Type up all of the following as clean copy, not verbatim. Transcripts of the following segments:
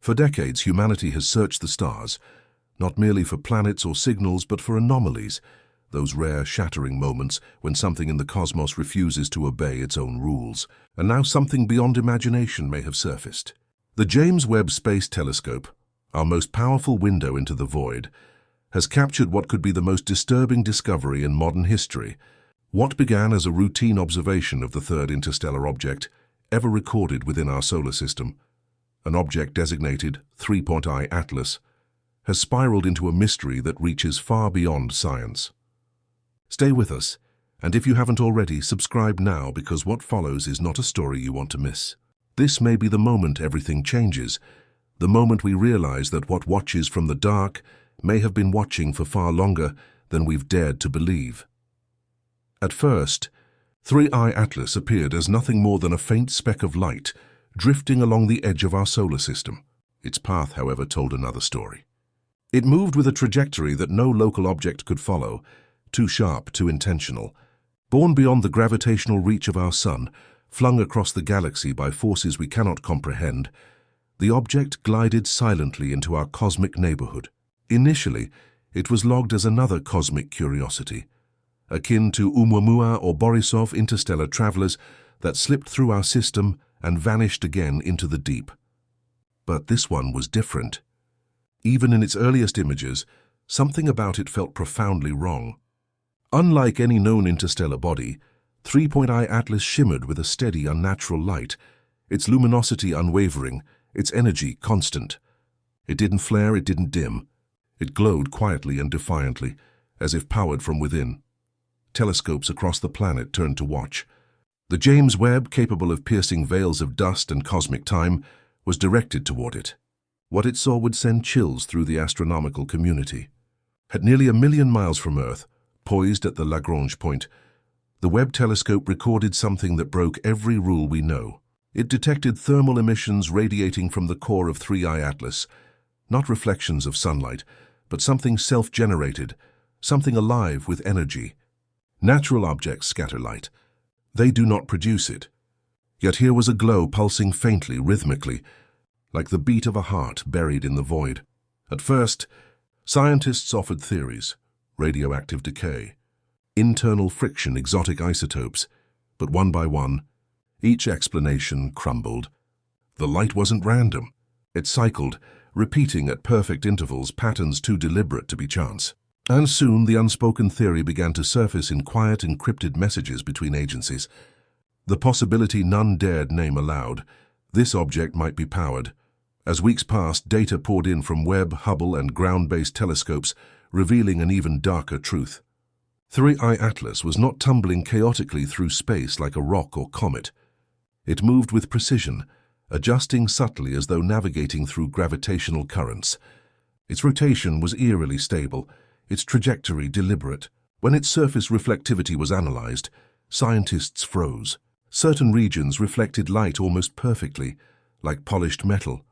For decades, humanity has searched the stars, not merely for planets or signals, but for anomalies, those rare, shattering moments when something in the cosmos refuses to obey its own rules. And now something beyond imagination may have surfaced. The James Webb Space Telescope, our most powerful window into the void, has captured what could be the most disturbing discovery in modern history. What began as a routine observation of the third interstellar object ever recorded within our solar system, an object designated 3.I Atlas, has spiraled into a mystery that reaches far beyond science. Stay with us, and if you haven't already, subscribe now, because what follows is not a story you want to miss. This may be the moment everything changes, the moment we realize that what watches from the dark may have been watching for far longer than we've dared to believe. At first, 3I Atlas appeared as nothing more than a faint speck of light drifting along the edge of our solar system. Its path, however, told another story. It moved with a trajectory that no local object could follow, too sharp, too intentional. Born beyond the gravitational reach of our sun, flung across the galaxy by forces we cannot comprehend, the object glided silently into our cosmic neighborhood. Initially, it was logged as another cosmic curiosity, akin to Oumuamua or Borisov interstellar travelers that slipped through our system and vanished again into the deep. But this one was different. Even in its earliest images, something about it felt profoundly wrong. Unlike any known interstellar body, 3.I Atlas shimmered with a steady, unnatural light, its luminosity unwavering, its energy constant. It didn't flare, it didn't dim. It glowed quietly and defiantly, as if powered from within. Telescopes across the planet turned to watch. The James Webb, capable of piercing veils of dust and cosmic time, was directed toward it. What it saw would send chills through the astronomical community. At nearly 1 million miles from Earth, poised at the Lagrange point, the Webb telescope recorded something that broke every rule we know. It detected thermal emissions radiating from the core of 3I Atlas, not reflections of sunlight, but something self-generated, something alive with energy. Natural objects scatter light. They do not produce it. Yet here was a glow pulsing faintly, rhythmically, like the beat of a heart buried in the void. At first, scientists offered theories: radioactive decay, internal friction, exotic isotopes, but one by one, each explanation crumbled. The light wasn't random. It cycled, repeating at perfect intervals patterns too deliberate to be chance. And soon the unspoken theory began to surface in quiet, encrypted messages between agencies. The possibility none dared name aloud: this object might be powered. As weeks passed, data poured in from Webb, Hubble, and ground-based telescopes, revealing an even darker truth. 3I Atlas was not tumbling chaotically through space like a rock or comet. It moved with precision, adjusting subtly as though navigating through gravitational currents. Its rotation was eerily stable, its trajectory deliberate. When its surface reflectivity was analyzed, scientists froze. Certain regions reflected light almost perfectly, like polished metal.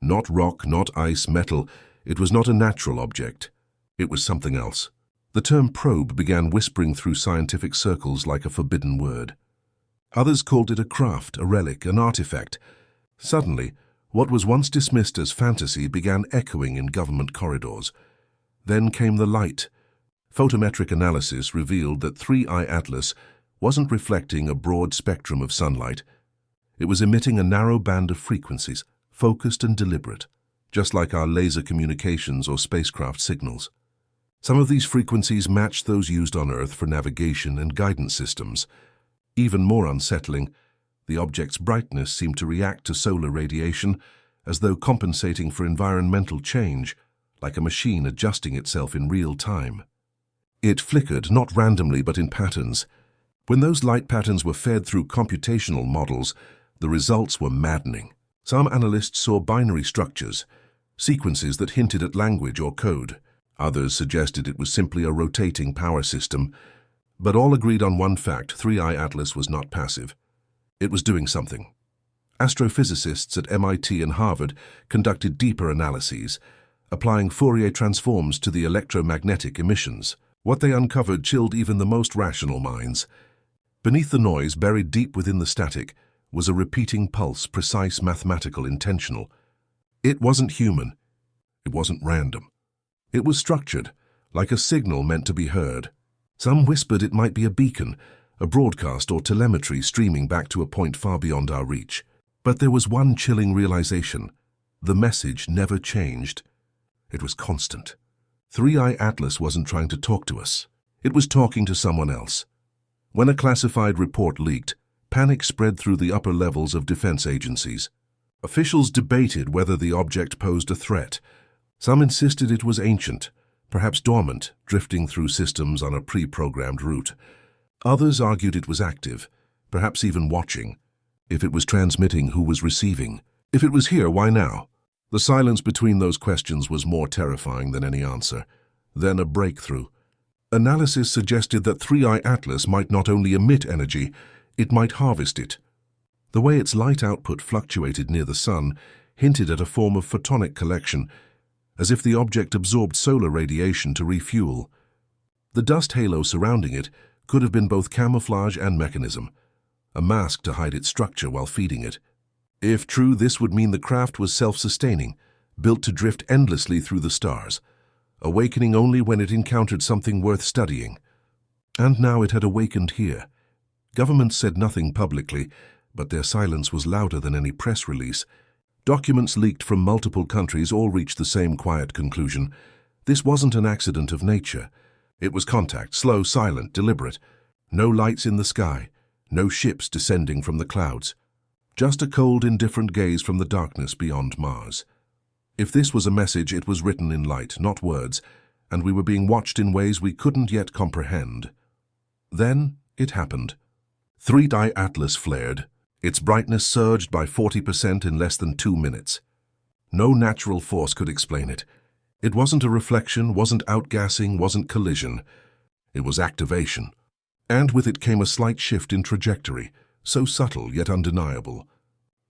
Not rock, not ice, metal. It was not a natural object. It was something else. The term probe began whispering through scientific circles like a forbidden word. Others called it a craft, a relic, an artifact. Suddenly, what was once dismissed as fantasy began echoing in government corridors. Then came the light. Photometric analysis revealed that 3I Atlas wasn't reflecting a broad spectrum of sunlight. It was emitting a narrow band of frequencies, focused and deliberate, just like our laser communications or spacecraft signals. Some of these frequencies matched those used on Earth for navigation and guidance systems. Even more unsettling, the object's brightness seemed to react to solar radiation, as though compensating for environmental change, like a machine adjusting itself in real time. It flickered, not randomly but in patterns. When those light patterns were fed through computational models, the results were maddening. Some analysts saw binary structures, sequences that hinted at language or code. Others suggested it was simply a rotating power system. But all agreed on one fact: 3I Atlas was not passive. It was doing something. Astrophysicists at MIT and Harvard conducted deeper analyses, applying Fourier transforms to the electromagnetic emissions. What they uncovered chilled even the most rational minds. Beneath the noise, buried deep within the static, was a repeating pulse, precise, mathematical, intentional. It wasn't human. It wasn't random. It was structured, like a signal meant to be heard. Some whispered it might be a beacon, a broadcast or telemetry streaming back to a point far beyond our reach. But there was one chilling realization. The message never changed. It was constant. 3i Atlas wasn't trying to talk to us. It was talking to someone else. When a classified report leaked, panic spread through the upper levels of defense agencies. Officials debated whether the object posed a threat. Some insisted it was ancient, perhaps dormant, drifting through systems on a pre-programmed route. Others argued it was active, perhaps even watching. If it was transmitting, who was receiving? If it was here, why now? The silence between those questions was more terrifying than any answer. Then a breakthrough. Analysis suggested that 3i Atlas might not only emit energy, it might harvest it. The way its light output fluctuated near the sun hinted at a form of photonic collection, as if the object absorbed solar radiation to refuel. The dust halo surrounding it could have been both camouflage and mechanism, a mask to hide its structure while feeding it. If true, this would mean the craft was self-sustaining, built to drift endlessly through the stars, awakening only when it encountered something worth studying. And now it had awakened here. Governments said nothing publicly, but their silence was louder than any press release. Documents leaked from multiple countries all reached the same quiet conclusion. This wasn't an accident of nature. It was contact, slow, silent, deliberate. No lights in the sky, no ships descending from the clouds. Just a cold, indifferent gaze from the darkness beyond Mars. If this was a message, it was written in light, not words, and we were being watched in ways we couldn't yet comprehend. Then it happened. 3i Atlas flared. Its brightness surged by 40% in less than 2 minutes. No natural force could explain it. It wasn't a reflection, wasn't outgassing, wasn't collision. It was activation. And with it came a slight shift in trajectory, so subtle yet undeniable.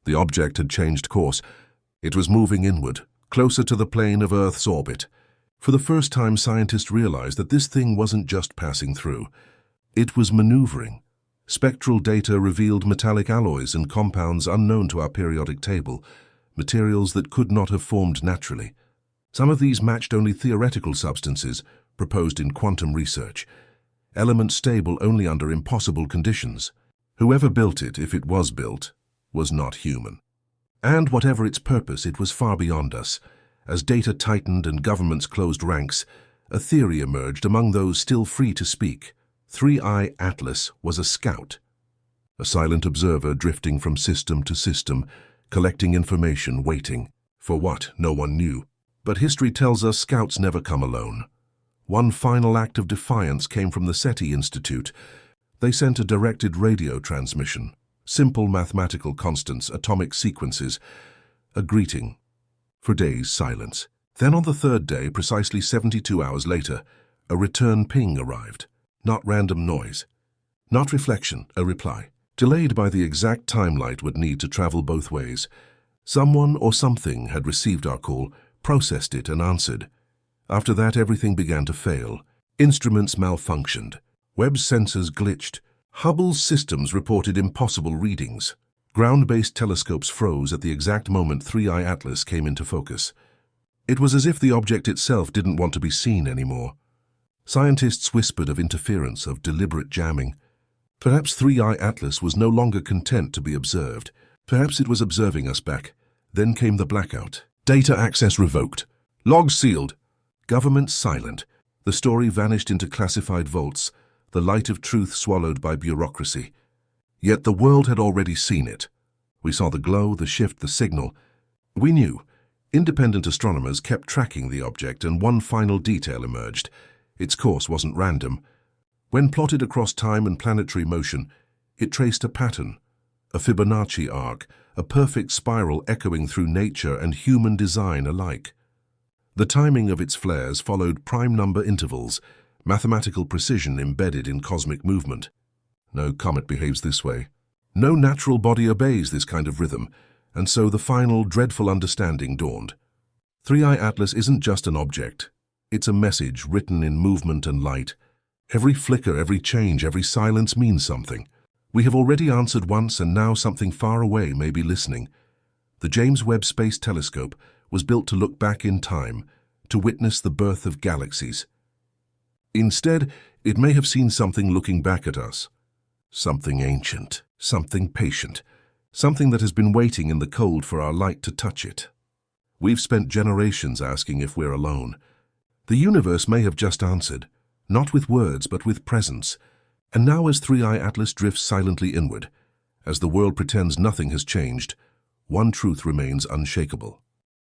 The object had changed course. It was moving inward, closer to the plane of Earth's orbit. For the first time, scientists realized that this thing wasn't just passing through. It was maneuvering. Spectral data revealed metallic alloys and compounds unknown to our periodic table, materials that could not have formed naturally. Some of these matched only theoretical substances proposed in quantum research, elements stable only under impossible conditions. Whoever built it, if it was built, was not human. And whatever its purpose, it was far beyond us. As data tightened and governments closed ranks, a theory emerged among those still free to speak. 3i Atlas was a scout, a silent observer drifting from system to system, collecting information, waiting. For what, no one knew. But history tells us scouts never come alone. One final act of defiance came from the SETI Institute. They sent a directed radio transmission, simple mathematical constants, atomic sequences, a greeting. For days, silence. Then on the third day, precisely 72 hours later, a return ping arrived. Not random noise. Not reflection, a reply. Delayed by the exact time light would need to travel both ways. Someone or something had received our call, processed it and answered. After that, everything began to fail. Instruments malfunctioned. Webb's sensors glitched. Hubble's systems reported impossible readings. Ground-based telescopes froze at the exact moment 3i Atlas came into focus. It was as if the object itself didn't want to be seen anymore. Scientists whispered of interference, of deliberate jamming. Perhaps 3i Atlas was no longer content to be observed. Perhaps it was observing us back. Then came the blackout. Data access revoked. Logs sealed. Government silent. The story vanished into classified vaults, the light of truth swallowed by bureaucracy. Yet the world had already seen it. We saw the glow, the shift, the signal. We knew. Independent astronomers kept tracking the object, and one final detail emerged. Its course wasn't random. When plotted across time and planetary motion, it traced a pattern, a Fibonacci arc, a perfect spiral echoing through nature and human design alike. The timing of its flares followed prime number intervals, mathematical precision embedded in cosmic movement. No comet behaves this way. No natural body obeys this kind of rhythm, and so the final, dreadful understanding dawned. 3i Atlas isn't just an object. It's a message written in movement and light. Every flicker, every change, every silence means something. We have already answered once, and now something far away may be listening. The James Webb Space Telescope, was built to look back in time, to witness the birth of galaxies. Instead, it may have seen something looking back at us. Something ancient, something patient, something that has been waiting in the cold for our light to touch it. We've spent generations asking if we're alone. The universe may have just answered, not with words but with presence. And now as 3i Atlas drifts silently inward, as the world pretends nothing has changed, one truth remains unshakable.